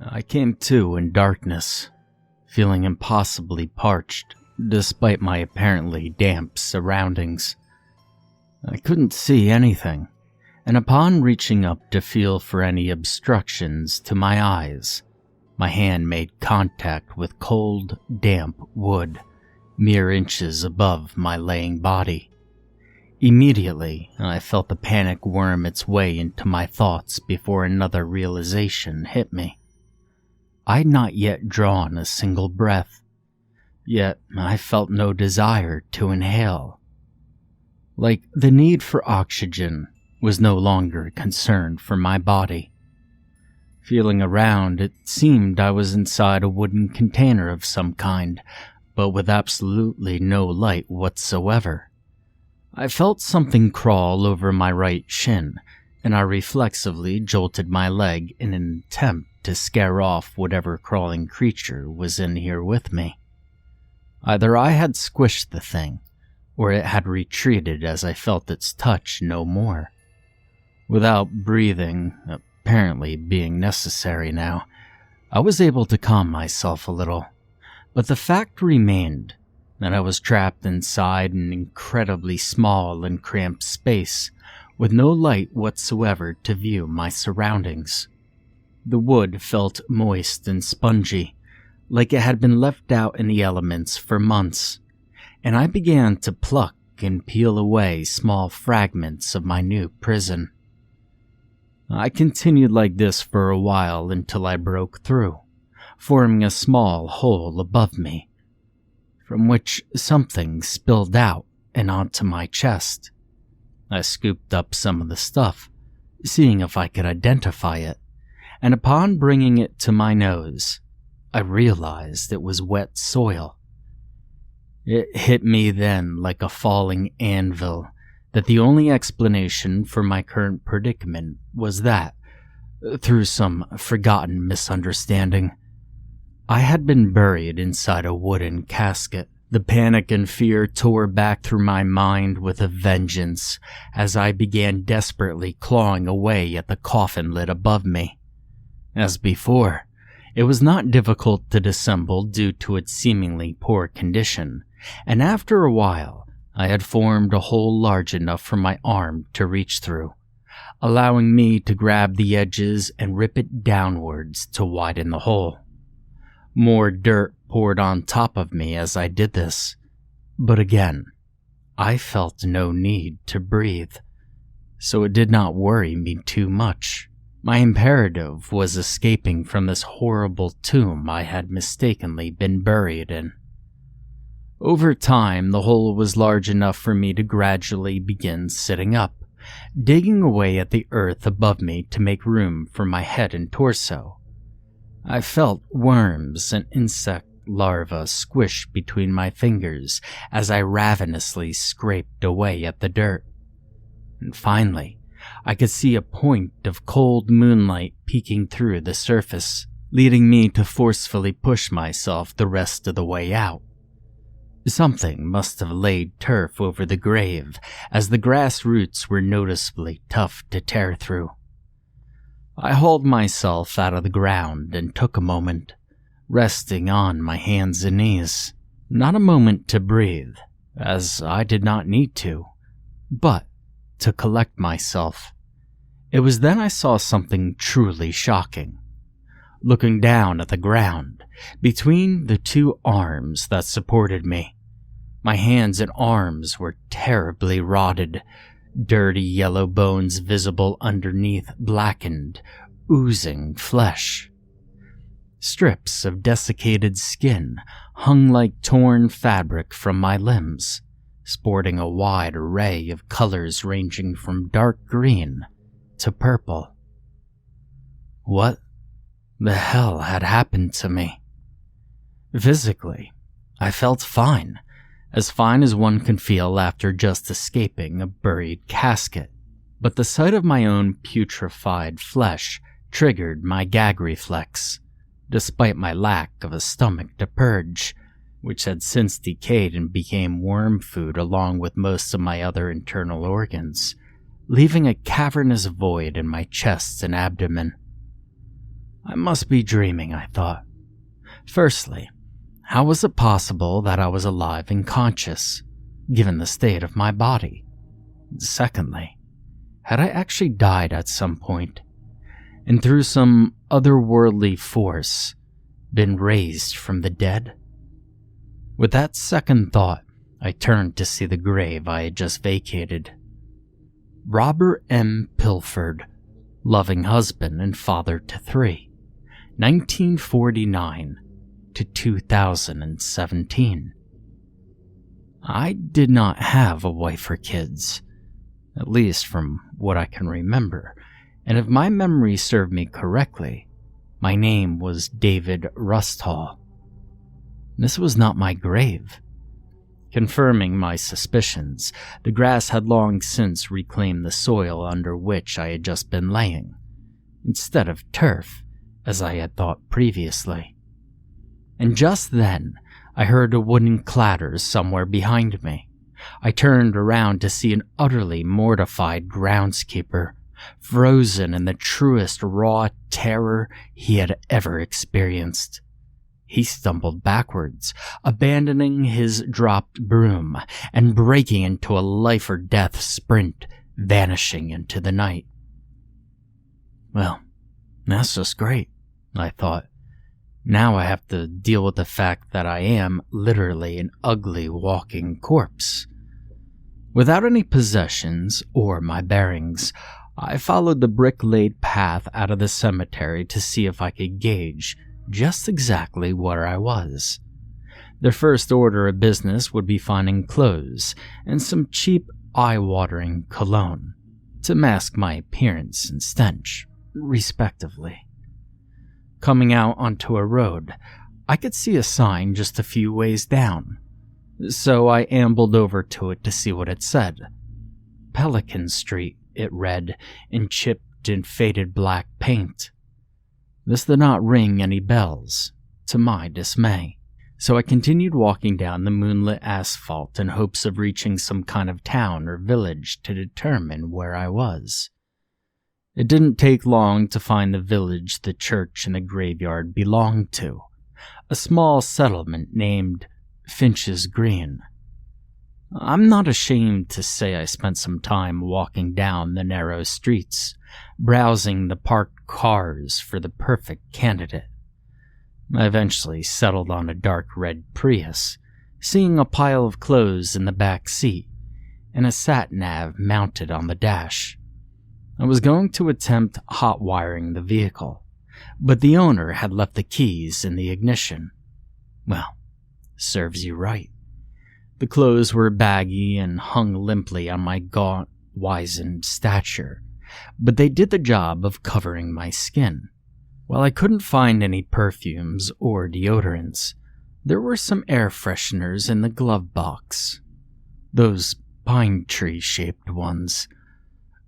I came to in darkness, feeling impossibly parched, despite my apparently damp surroundings. I couldn't see anything, and upon reaching up to feel for any obstructions to my eyes, my hand made contact with cold, damp wood, mere inches above my laying body. Immediately, I felt the panic worm its way into my thoughts before another realization hit me. I'd not yet drawn a single breath, yet I felt no desire to inhale. Like the need for oxygen was no longer a concern for my body. Feeling around, it seemed I was inside a wooden container of some kind, but with absolutely no light whatsoever. I felt something crawl over my right shin, and I reflexively jolted my leg in an attempt to scare off whatever crawling creature was in here with me. Either I had squished the thing, or it had retreated as I felt its touch no more. Without breathing, apparently being necessary now, I was able to calm myself a little, but the fact remained that I was trapped inside an incredibly small and cramped space with no light whatsoever to view my surroundings. The wood felt moist and spongy, like it had been left out in the elements for months, and I began to pluck and peel away small fragments of my new prison. I continued like this for a while until I broke through, forming a small hole above me, from which something spilled out and onto my chest. I scooped up some of the stuff, seeing if I could identify it, and upon bringing it to my nose, I realized it was wet soil. It hit me then like a falling anvil that the only explanation for my current predicament was that, through some forgotten misunderstanding, I had been buried inside a wooden casket. The panic and fear tore back through my mind with a vengeance as I began desperately clawing away at the coffin lid above me. As before, it was not difficult to disassemble due to its seemingly poor condition, and after a while, I had formed a hole large enough for my arm to reach through, allowing me to grab the edges and rip it downwards to widen the hole. More dirt poured on top of me as I did this, but again, I felt no need to breathe, so it did not worry me too much. My imperative was escaping from this horrible tomb I had mistakenly been buried in. Over time, the hole was large enough for me to gradually begin sitting up, digging away at the earth above me to make room for my head and torso. I felt worms and insect larvae squish between my fingers as I ravenously scraped away at the dirt. And finally, I could see a point of cold moonlight peeking through the surface, leading me to forcefully push myself the rest of the way out. Something must have laid turf over the grave, as the grass roots were noticeably tough to tear through. I hauled myself out of the ground and took a moment, resting on my hands and knees. Not a moment to breathe, as I did not need to, but to collect myself. It was then I saw something truly shocking. Looking down at the ground, between the two arms that supported me, my hands and arms were terribly rotted, dirty yellow bones visible underneath blackened, oozing flesh. Strips of desiccated skin hung like torn fabric from my limbs, sporting a wide array of colors ranging from dark green to purple. What the hell had happened to me? Physically, I felt fine as one can feel after just escaping a buried casket, but the sight of my own putrefied flesh triggered my gag reflex, despite my lack of a stomach to purge, which had since decayed and became worm food along with most of my other internal organs, leaving a cavernous void in my chest and abdomen. I must be dreaming, I thought. Firstly, how was it possible that I was alive and conscious, given the state of my body? Secondly, had I actually died at some point, and through some otherworldly force, been raised from the dead? With that second thought, I turned to see the grave I had just vacated. Robert M. Pilford, loving husband and father to 3, 1949 to 2017. I did not have a wife or kids, at least from what I can remember, and if my memory served me correctly, my name was David Rusthall. This was not my grave. Confirming my suspicions, the grass had long since reclaimed the soil under which I had just been laying, instead of turf, as I had thought previously. And just then, I heard a wooden clatter somewhere behind me. I turned around to see an utterly mortified groundskeeper, frozen in the truest raw terror he had ever experienced. He stumbled backwards, abandoning his dropped broom and breaking into a life-or-death sprint, vanishing into the night. Well, that's just great, I thought. Now I have to deal with the fact that I am literally an ugly walking corpse. Without any possessions or my bearings, I followed the brick-laid path out of the cemetery to see if I could gauge just exactly where I was. The first order of business would be finding clothes and some cheap, eye-watering cologne to mask my appearance and stench, respectively. Coming out onto a road, I could see a sign just a few ways down, so I ambled over to it to see what it said. Pelican Street, it read, in chipped and faded black paint. This did not ring any bells, to my dismay, so I continued walking down the moonlit asphalt in hopes of reaching some kind of town or village to determine where I was. It didn't take long to find the village the church and the graveyard belonged to, a small settlement named Finch's Green. I'm not ashamed to say I spent some time walking down the narrow streets, browsing the parked cars for the perfect candidate. I eventually settled on a dark red Prius, seeing a pile of clothes in the back seat and a sat-nav mounted on the dash. I was going to attempt hot-wiring the vehicle, but the owner had left the keys in the ignition. Well, serves you right. The clothes were baggy and hung limply on my gaunt, wizened stature, but they did the job of covering my skin. While I couldn't find any perfumes or deodorants, there were some air fresheners in the glove box. Those pine tree-shaped ones,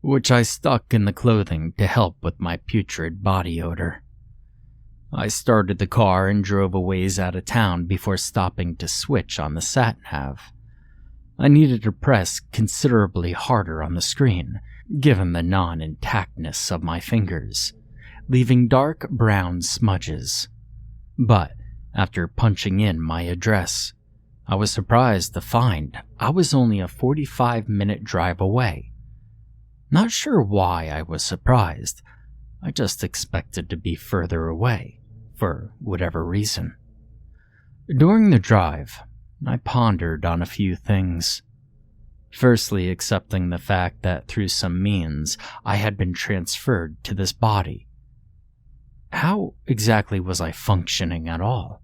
which I stuck in the clothing to help with my putrid body odor. I started the car and drove a ways out of town before stopping to switch on the sat-nav. I needed to press considerably harder on the screen, given the non-intactness of my fingers, leaving dark brown smudges. But after punching in my address, I was surprised to find I was only a 45-minute drive away. Not sure why I was surprised. I just expected to be further away, for whatever reason. During the drive, I pondered on a few things. Firstly, accepting the fact that through some means I had been transferred to this body. How exactly was I functioning at all?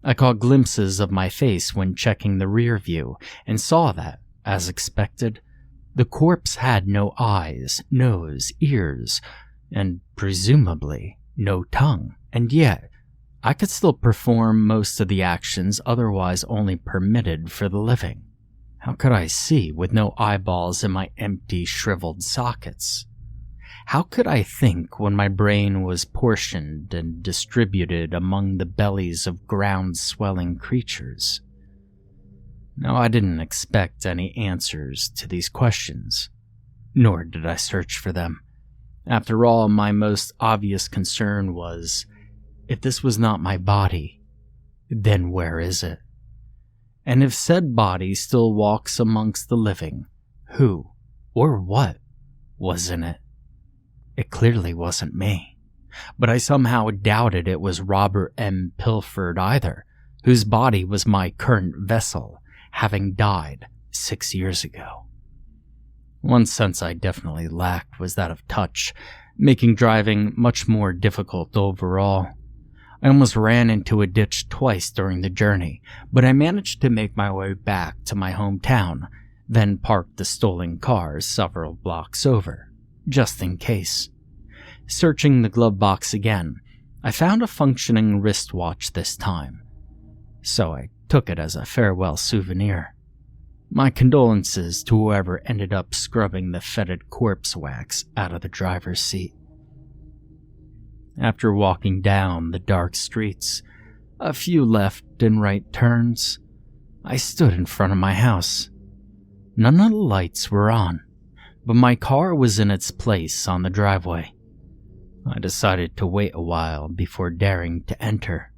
I caught glimpses of my face when checking the rear view and saw that, as expected, the corpse had no eyes, nose, ears, and presumably no tongue, and yet I could still perform most of the actions otherwise only permitted for the living. How could I see with no eyeballs in my empty, shriveled sockets? How could I think when my brain was portioned and distributed among the bellies of ground-swelling creatures? No, I didn't expect any answers to these questions, nor did I search for them. After all, my most obvious concern was, if this was not my body, then where is it? And if said body still walks amongst the living, who or what was in it? It clearly wasn't me, but I somehow doubted it was Robert M. Pilford either, whose body was my current vessel, having died 6 years ago. One sense I definitely lacked was that of touch, making driving much more difficult overall. I almost ran into a ditch twice during the journey, but I managed to make my way back to my hometown, then parked the stolen car several blocks over, just in case. Searching the glove box again, I found a functioning wristwatch this time, so I took it as a farewell souvenir. My condolences to whoever ended up scrubbing the fetid corpse wax out of the driver's seat. After walking down the dark streets, a few left and right turns, I stood in front of my house. None of the lights were on, but my car was in its place on the driveway. I decided to wait a while before daring to enter.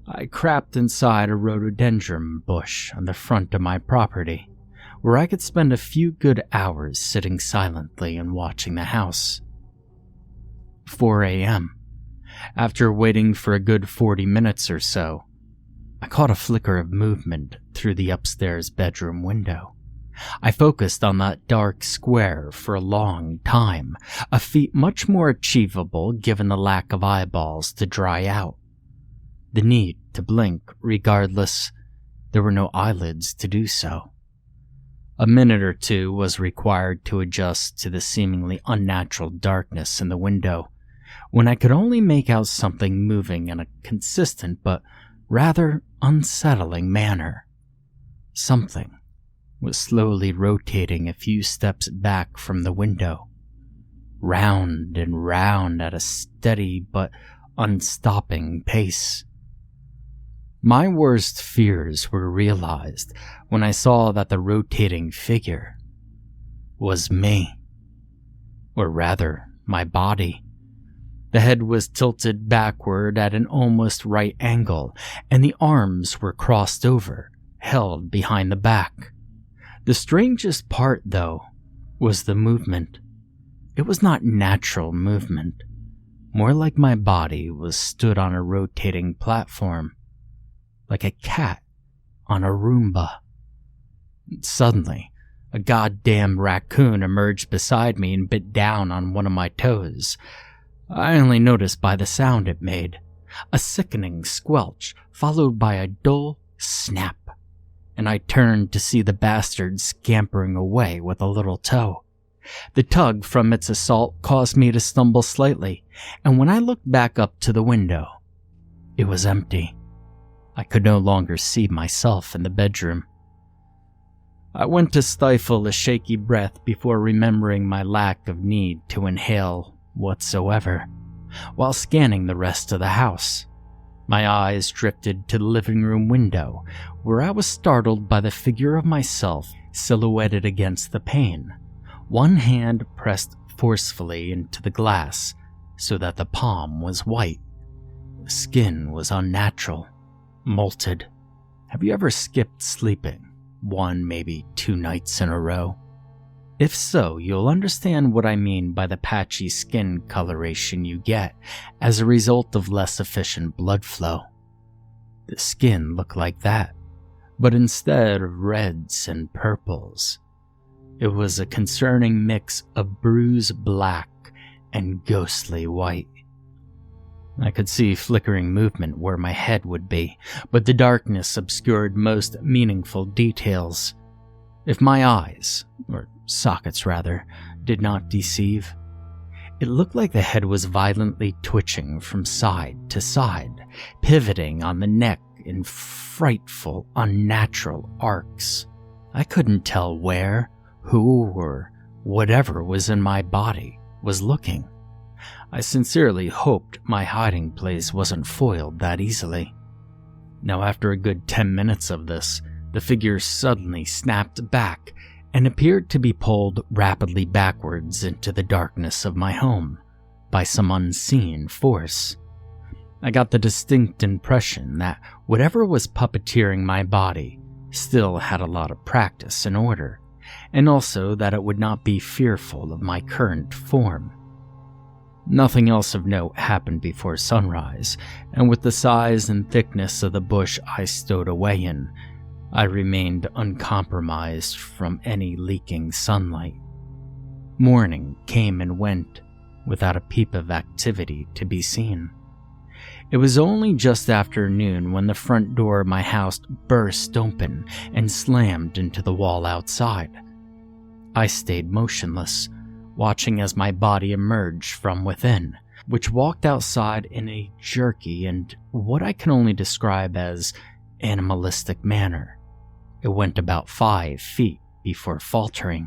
I crept inside a rhododendron bush on the front of my property, where I could spend a few good hours sitting silently and watching the house. 4 a.m. After waiting for a good 40 minutes or so, I caught a flicker of movement through the upstairs bedroom window. I focused on that dark square for a long time, a feat much more achievable given the lack of eyeballs to dry out. The need to blink, regardless, there were no eyelids to do so. A minute or two was required to adjust to the seemingly unnatural darkness in the window, when I could only make out something moving in a consistent but rather unsettling manner. Something was slowly rotating a few steps back from the window, round and round at a steady but unstopping pace. My worst fears were realized when I saw that the rotating figure was me, or rather, my body. The head was tilted backward at an almost right angle, and the arms were crossed over, held behind the back. The strangest part, though, was the movement. It was not natural movement, more like my body was stood on a rotating platform, like a cat on a Roomba. Suddenly, a goddamn raccoon emerged beside me and bit down on one of my toes. I only noticed by the sound it made, a sickening squelch followed by a dull snap, and I turned to see the bastard scampering away with a little toe. The tug from its assault caused me to stumble slightly, and when I looked back up to the window, it was empty. I could no longer see myself in the bedroom. I went to stifle a shaky breath before remembering my lack of need to inhale whatsoever. While scanning the rest of the house, my eyes drifted to the living room window, where I was startled by the figure of myself silhouetted against the pane, one hand pressed forcefully into the glass so that the palm was white. The skin was unnatural, molted. Have you ever skipped sleeping 1, maybe 2 nights in a row? If so, you'll understand what I mean by the patchy skin coloration you get as a result of less efficient blood flow. The skin looked like that, but instead of reds and purples, it was a concerning mix of bruised black and ghostly white. I could see flickering movement where my head would be, but the darkness obscured most meaningful details. If my eyes, or sockets rather, did not deceive, it looked like the head was violently twitching from side to side, pivoting on the neck in frightful, unnatural arcs. I couldn't tell where, who, or whatever was in my body was looking. I sincerely hoped my hiding place wasn't foiled that easily. Now, after a good 10 minutes of this, the figure suddenly snapped back and appeared to be pulled rapidly backwards into the darkness of my home by some unseen force. I got the distinct impression that whatever was puppeteering my body still had a lot of practice and order, and also that it would not be fearful of my current form. Nothing else of note happened before sunrise, and with the size and thickness of the bush I stowed away in, I remained uncompromised from any leaking sunlight. Morning came and went, without a peep of activity to be seen. It was only just after noon when the front door of my house burst open and slammed into the wall outside. I stayed motionless, watching as my body emerged from within, which walked outside in a jerky and what I can only describe as animalistic manner. It went about 5 feet before faltering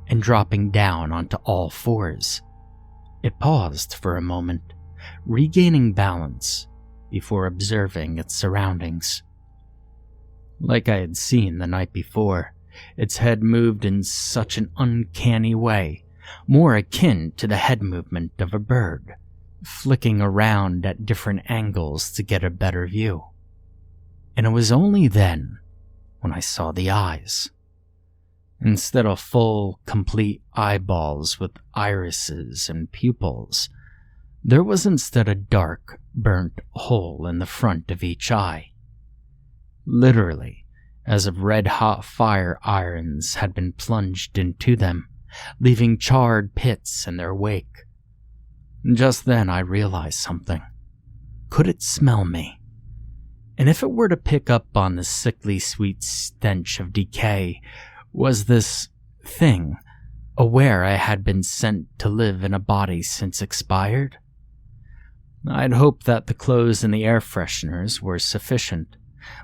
and dropping down onto all fours. It paused for a moment, regaining balance before observing its surroundings. Like I had seen the night before, its head moved in such an uncanny way, more akin to the head movement of a bird, flicking around at different angles to get a better view. And it was only then when I saw the eyes. Instead of full, complete eyeballs with irises and pupils, there was instead a dark, burnt hole in the front of each eye. Literally, as if red-hot fire irons had been plunged into them, leaving charred pits in their wake. Just then I realized something. Could it smell me? And if it were to pick up on the sickly sweet stench of decay, was this thing aware I had been sent to live in a body since expired? I'd hoped that the clothes and the air fresheners were sufficient,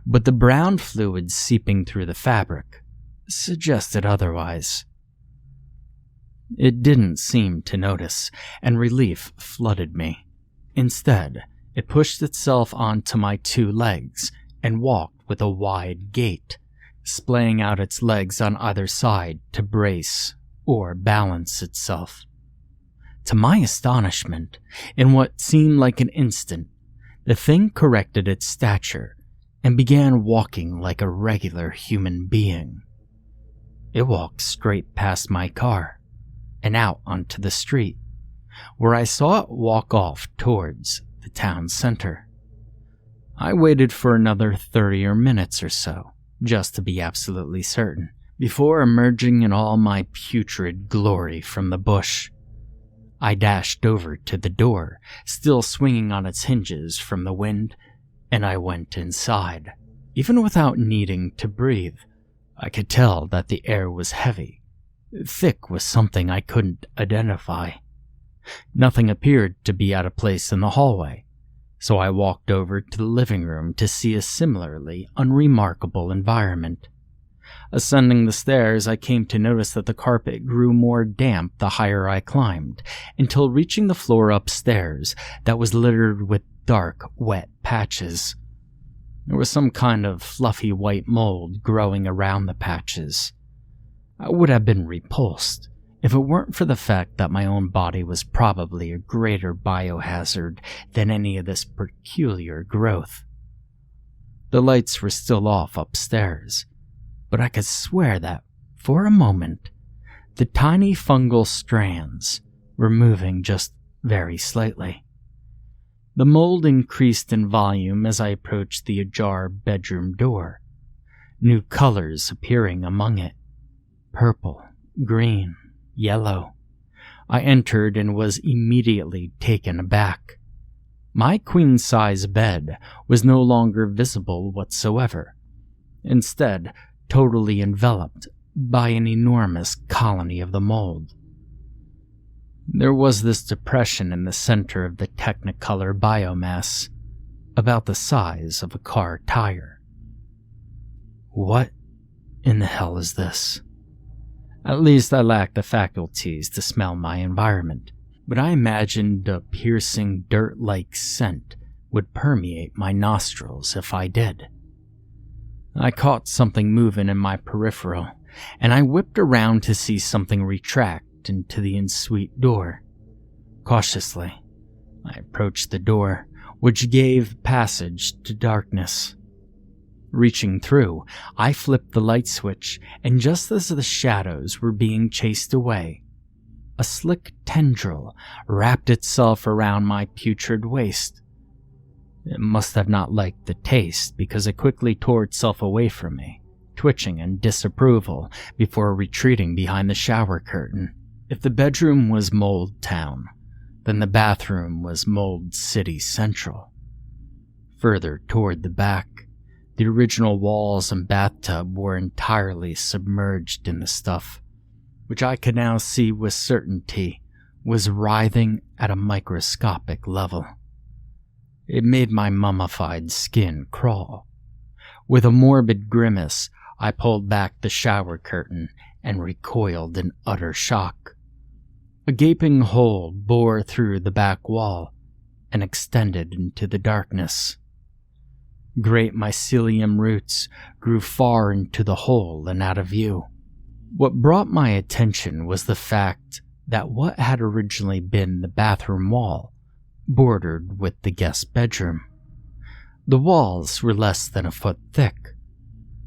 but the brown fluid seeping through the fabric suggested otherwise. It didn't seem to notice, and relief flooded me. Instead, it pushed itself onto my 2 legs and walked with a wide gait, splaying out its legs on either side to brace or balance itself. To my astonishment, in what seemed like an instant, the thing corrected its stature and began walking like a regular human being. It walked straight past my car and out onto the street, where I saw it walk off towards the town center. I waited for another 30 minutes or so, just to be absolutely certain, before emerging in all my putrid glory from the bush. I dashed over to the door, still swinging on its hinges from the wind, and I went inside. Even without needing to breathe, I could tell that the air was heavy, thick with something I couldn't identify. Nothing appeared to be out of place in the hallway, so I walked over to the living room to see a similarly unremarkable environment. Ascending the stairs, I came to notice that the carpet grew more damp the higher I climbed, until reaching the floor upstairs that was littered with dark, wet patches. There was some kind of fluffy white mold growing around the patches. I would have been repulsed if it weren't for the fact that my own body was probably a greater biohazard than any of this peculiar growth. The lights were still off upstairs, but I could swear that, for a moment, the tiny fungal strands were moving just very slightly. The mold increased in volume as I approached the ajar bedroom door, new colors appearing among it. Purple, green, yellow. I entered and was immediately taken aback. My queen-size bed was no longer visible whatsoever, instead totally enveloped by an enormous colony of the mold. There was this depression in the center of the technicolor biomass, about the size of a car tire. What in the hell is this? At least I lacked the faculties to smell my environment, but I imagined a piercing dirt-like scent would permeate my nostrils if I did. I caught something moving in my peripheral and I whipped around to see something retract into the ensuite door. Cautiously, I approached the door, which gave passage to darkness. Reaching through, I flipped the light switch, and just as the shadows were being chased away, a slick tendril wrapped itself around my putrid waist. It must have not liked the taste, because it quickly tore itself away from me, twitching in disapproval before retreating behind the shower curtain. If the bedroom was Mold Town, then the bathroom was Mold City Central. Further toward the back, the original walls and bathtub were entirely submerged in the stuff, which I could now see with certainty was writhing at a microscopic level. It made my mummified skin crawl. With a morbid grimace, I pulled back the shower curtain and recoiled in utter shock. A gaping hole bore through the back wall and extended into the darkness. Great mycelium roots grew far into the hole and out of view. What brought my attention was the fact that what had originally been the bathroom wall bordered with the guest bedroom. The walls were less than a foot thick,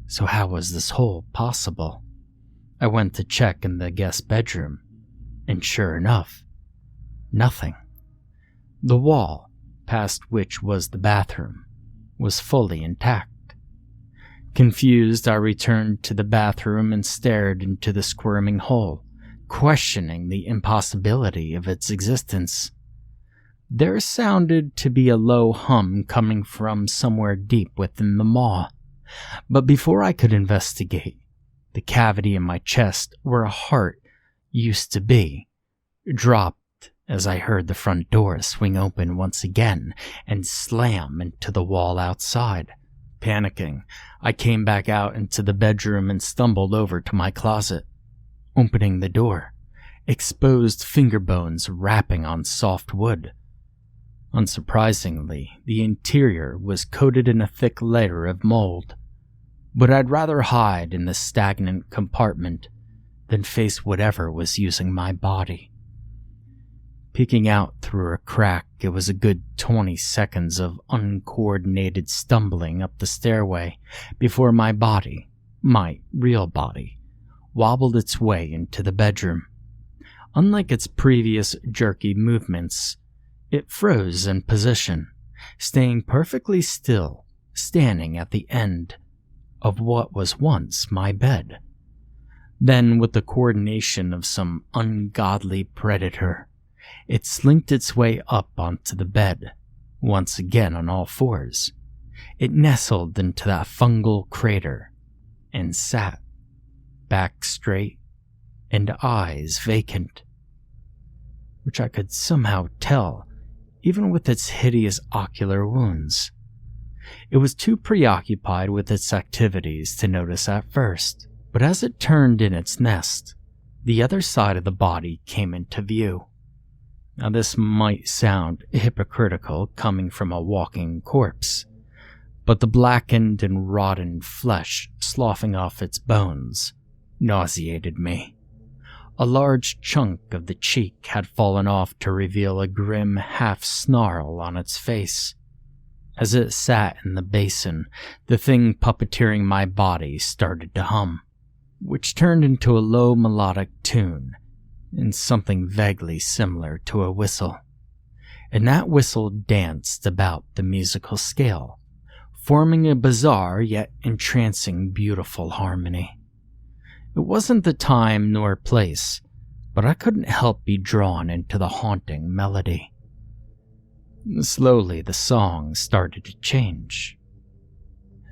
so how was this hole possible? I went to check in the guest bedroom, and sure enough, nothing. The wall, past which was the bathroom, was fully intact. Confused, I returned to the bathroom and stared into the squirming hole, questioning the impossibility of its existence. There sounded to be a low hum coming from somewhere deep within the maw, but before I could investigate, the cavity in my chest where a heart used to be dropped as I heard the front door swing open once again and slam into the wall outside. Panicking, I came back out into the bedroom and stumbled over to my closet. Opening the door, exposed finger bones rapping on soft wood. Unsurprisingly, the interior was coated in a thick layer of mold, but I'd rather hide in the stagnant compartment than face whatever was using my body. Peeking out through a crack, it was a good 20 seconds of uncoordinated stumbling up the stairway before my body, my real body, wobbled its way into the bedroom. Unlike its previous jerky movements, it froze in position, staying perfectly still, standing at the end of what was once my bed. Then, with the coordination of some ungodly predator, it slinked its way up onto the bed, once again on all fours. It nestled into that fungal crater and sat, back straight and eyes vacant, which I could somehow tell even with its hideous ocular wounds. It was too preoccupied with its activities to notice at first, but as it turned in its nest, the other side of the body came into view. Now this might sound hypocritical coming from a walking corpse, but the blackened and rotten flesh sloughing off its bones nauseated me. A large chunk of the cheek had fallen off to reveal a grim half-snarl on its face. As it sat in the basin, the thing puppeteering my body started to hum, which turned into a low melodic tune and something vaguely similar to a whistle. And that whistle danced about the musical scale, forming a bizarre yet entrancing beautiful harmony. It wasn't the time nor place, but I couldn't help be drawn into the haunting melody. Slowly, the song started to change.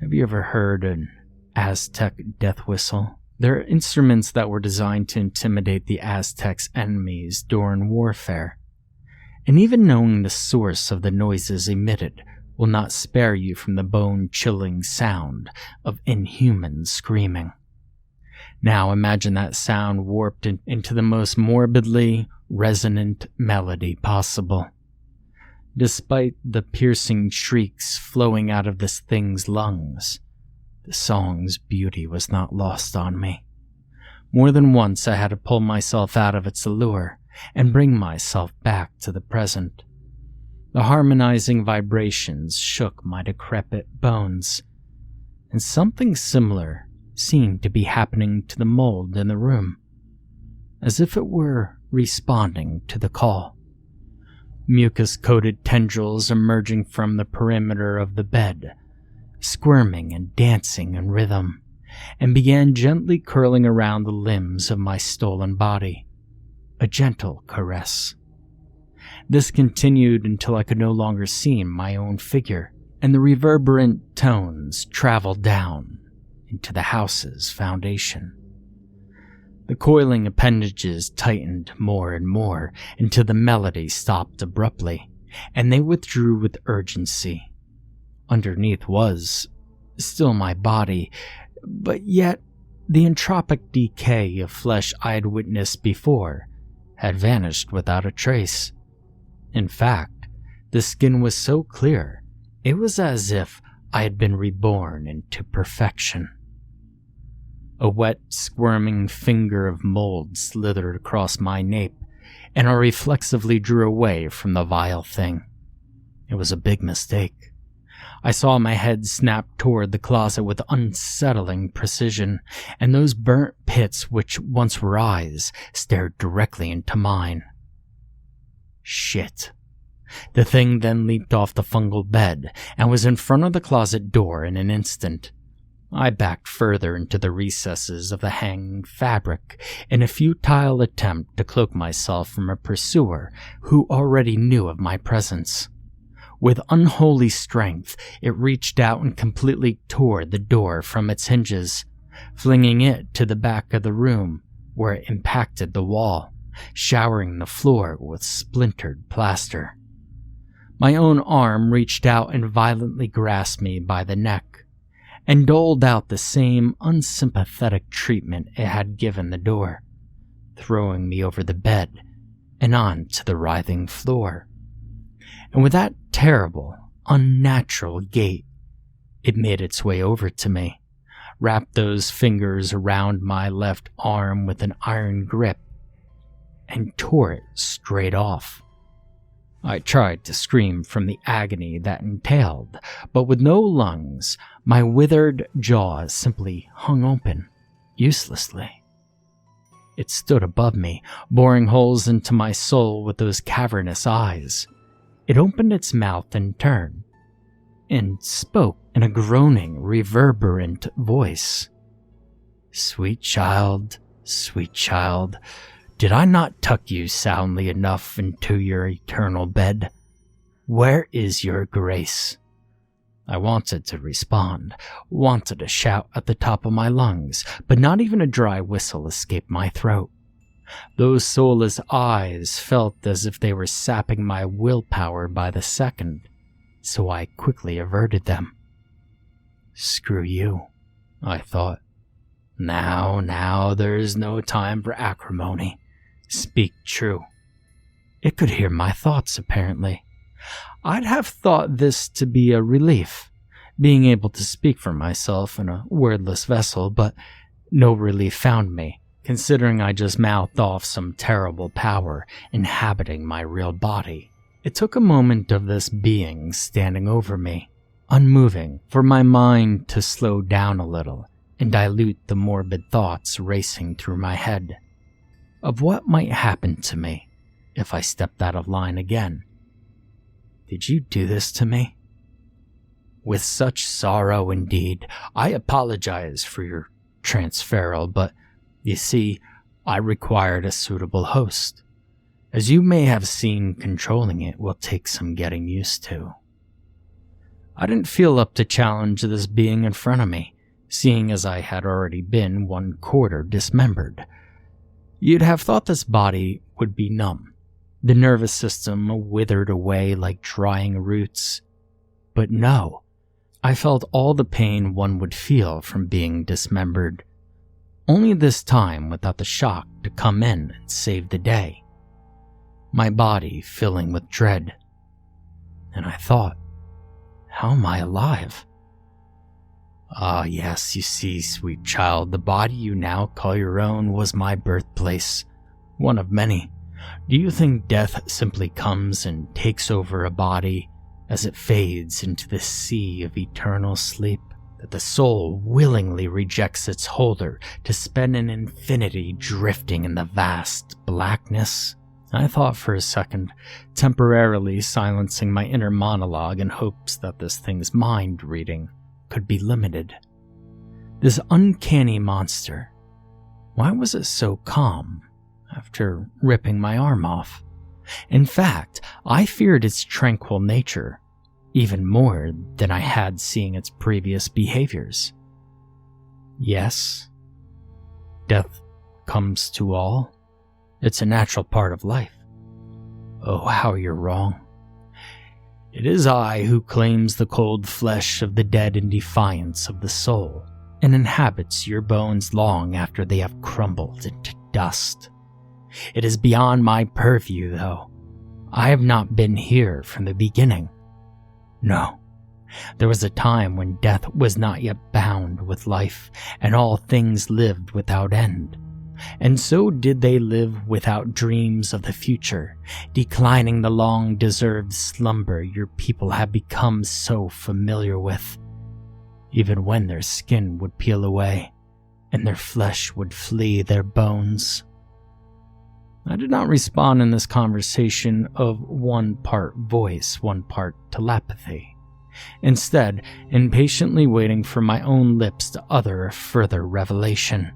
Have you ever heard an Aztec death whistle? They're instruments that were designed to intimidate the Aztecs' enemies during warfare. And even knowing the source of the noises emitted will not spare you from the bone-chilling sound of inhuman screaming. Now imagine that sound warped into the most morbidly resonant melody possible. Despite the piercing shrieks flowing out of this thing's lungs, the song's beauty was not lost on me. More than once I had to pull myself out of its allure and bring myself back to the present. The harmonizing vibrations shook my decrepit bones, and something similar seemed to be happening to the mold in the room, as if it were responding to the call. Mucus-coated tendrils emerging from the perimeter of the bed, squirming and dancing in rhythm, and began gently curling around the limbs of my stolen body, a gentle caress. This continued until I could no longer see my own figure, and the reverberant tones traveled down into the house's foundation. The coiling appendages tightened more and more until the melody stopped abruptly, and they withdrew with urgency. Underneath was still my body, but yet the entropic decay of flesh I had witnessed before had vanished without a trace. In fact, the skin was so clear, it was as if I had been reborn into perfection. A wet, squirming finger of mold slithered across my nape, and I reflexively drew away from the vile thing. It was a big mistake. I saw my head snap toward the closet with unsettling precision, and those burnt pits which once were eyes stared directly into mine. Shit. The thing then leaped off the fungal bed and was in front of the closet door in an instant. I backed further into the recesses of the hanging fabric in a futile attempt to cloak myself from a pursuer who already knew of my presence. With unholy strength, it reached out and completely tore the door from its hinges, flinging it to the back of the room where it impacted the wall, showering the floor with splintered plaster. My own arm reached out and violently grasped me by the neck, and doled out the same unsympathetic treatment it had given the door, throwing me over the bed and onto the writhing floor. And with that terrible, unnatural gait, it made its way over to me, wrapped those fingers around my left arm with an iron grip, and tore it straight off. I tried to scream from the agony that entailed, but with no lungs, my withered jaws simply hung open, uselessly. It stood above me, boring holes into my soul with those cavernous eyes. It opened its mouth in turn, and spoke in a groaning, reverberant voice. Sweet child, did I not tuck you soundly enough into your eternal bed? Where is your grace? I wanted to respond, wanted to shout at the top of my lungs, but not even a dry whistle escaped my throat. Those soulless eyes felt as if they were sapping my willpower by the second, so I quickly averted them. Screw you, I thought. Now, there is no time for acrimony. Speak true. It could hear my thoughts, apparently. I'd have thought this to be a relief, being able to speak for myself in a wordless vessel, but no relief found me, considering I just mouthed off some terrible power inhabiting my real body. It took a moment of this being standing over me, unmoving, for my mind to slow down a little and dilute the morbid thoughts racing through my head of what might happen to me if I stepped out of line again. Did you do this to me? With such sorrow indeed, I apologize for your transferal, but you see, I required a suitable host. As you may have seen, controlling it will take some getting used to. I didn't feel up to challenge this being in front of me, seeing as I had already been 1/4 dismembered. You'd have thought this body would be numb, the nervous system withered away like drying roots. But no, I felt all the pain one would feel from being dismembered, only this time without the shock to come in and save the day. My body filling with dread. And I thought, how am I alive? Ah, yes, you see, sweet child, the body you now call your own was my birthplace, one of many. Do you think death simply comes and takes over a body as it fades into the sea of eternal sleep? That the soul willingly rejects its holder to spend an infinity drifting in the vast blackness? I thought for a second, temporarily silencing my inner monologue in hopes that this thing's mind reading could be limited. This uncanny monster, why was it so calm after ripping my arm off? In fact, I feared its tranquil nature even more than I had seeing its previous behaviors. Yes, death comes to all. It's a natural part of life. Oh, how you're wrong. It is I who claims the cold flesh of the dead in defiance of the soul, and inhabits your bones long after they have crumbled into dust. It is beyond my purview, though. I have not been here from the beginning. No, there was a time when death was not yet bound with life, and all things lived without end. And so did they live without dreams of the future, declining the long-deserved slumber your people have become so familiar with, even when their skin would peel away, and their flesh would flee their bones. I did not respond in this conversation of one part voice, one part telepathy. Instead, impatiently waiting for my own lips to utter a further revelation.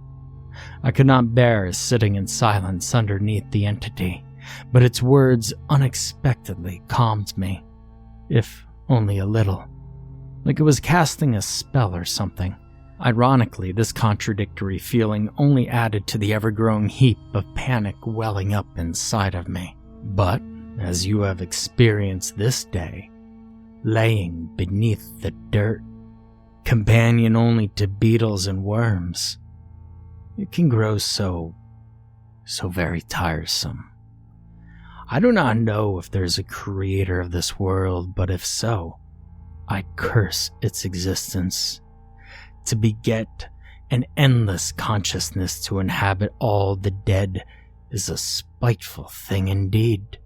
I could not bear sitting in silence underneath the entity, but its words unexpectedly calmed me, if only a little, like it was casting a spell or something. Ironically, this contradictory feeling only added to the ever-growing heap of panic welling up inside of me. But, as you have experienced this day, laying beneath the dirt, companion only to beetles and worms, it can grow so very tiresome. I do not know if there's a creator of this world, but if so, I curse its existence. To beget an endless consciousness to inhabit all the dead is a spiteful thing indeed.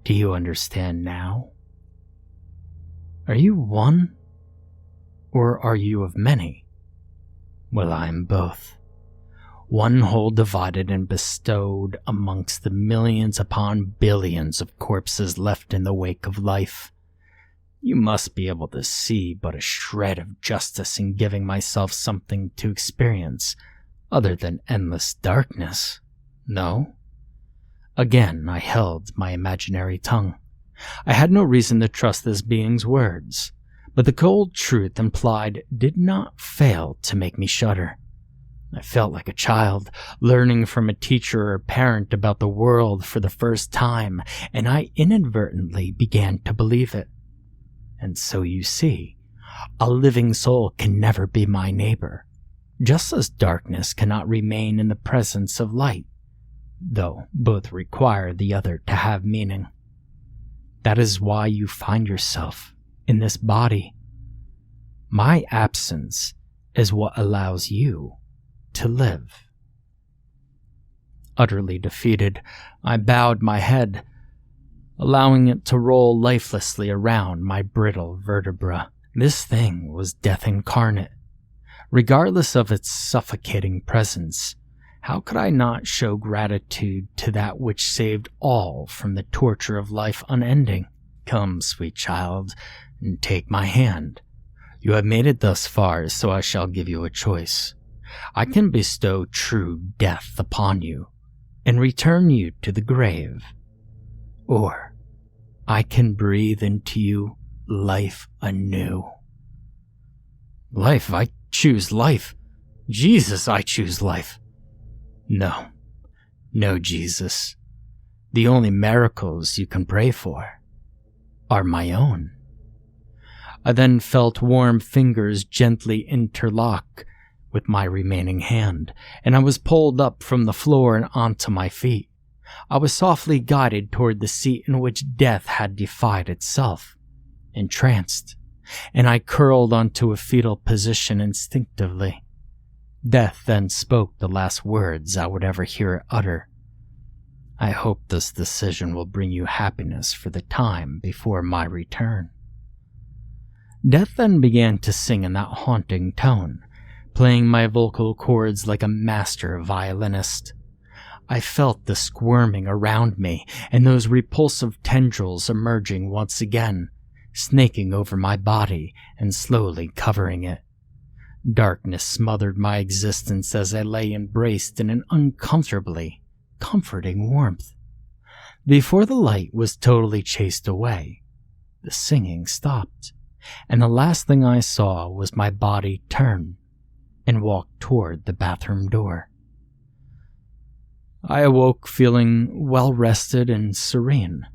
Do you understand now? Are you one, or are you of many? Well, I am both. One whole divided and bestowed amongst the millions upon billions of corpses left in the wake of life. You must be able to see but a shred of justice in giving myself something to experience other than endless darkness, no? Again, I held my imaginary tongue. I had no reason to trust this being's words, but the cold truth implied did not fail to make me shudder. I felt like a child, learning from a teacher or parent about the world for the first time, and I inadvertently began to believe it. And so you see, a living soul can never be my neighbor, just as darkness cannot remain in the presence of light, though both require the other to have meaning. That is why you find yourself in this body. My absence is what allows you to live. Utterly defeated, I bowed my head, allowing it to roll lifelessly around my brittle vertebra. This thing was death incarnate. Regardless of its suffocating presence, how could I not show gratitude to that which saved all from the torture of life unending? Come, sweet child, and take my hand. You have made it thus far, so I shall give you a choice. I can bestow true death upon you, and return you to the grave. Or I can breathe into you life anew. Life? I choose life. Jesus, I choose life. No, Jesus. The only miracles you can pray for are my own. I then felt warm fingers gently interlock with my remaining hand, and I was pulled up from the floor and onto my feet. I was softly guided toward the seat in which death had defied itself. Entranced, and I curled onto a fetal position instinctively. Death then spoke the last words I would ever hear it utter. I hope this decision will bring you happiness for the time before my return. Death then began to sing in that haunting tone, playing my vocal cords like a master violinist. I felt the squirming around me and those repulsive tendrils emerging once again, snaking over my body and slowly covering it. Darkness smothered my existence as I lay embraced in an uncomfortably comforting warmth. Before the light was totally chased away, the singing stopped, and the last thing I saw was my body turn and walk toward the bathroom door. I awoke feeling well-rested and serene.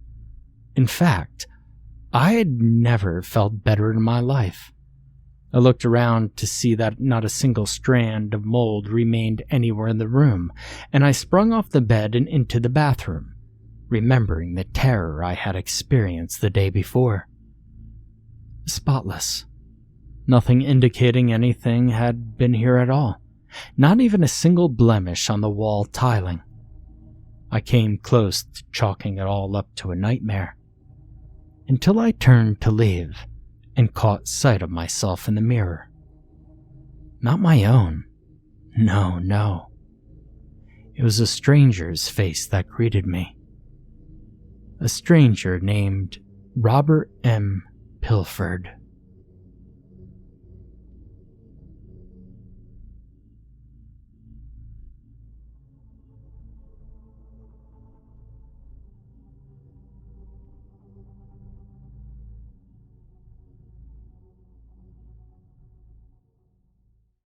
In fact, I had never felt better in my life. I looked around to see that not a single strand of mold remained anywhere in the room, and I sprung off the bed and into the bathroom, remembering the terror I had experienced the day before. Spotless. Nothing indicating anything had been here at all, not even a single blemish on the wall tiling. I came close to chalking it all up to a nightmare, until I turned to leave and caught sight of myself in the mirror. Not my own. No. It was a stranger's face that greeted me. A stranger named Robert M. Pilford.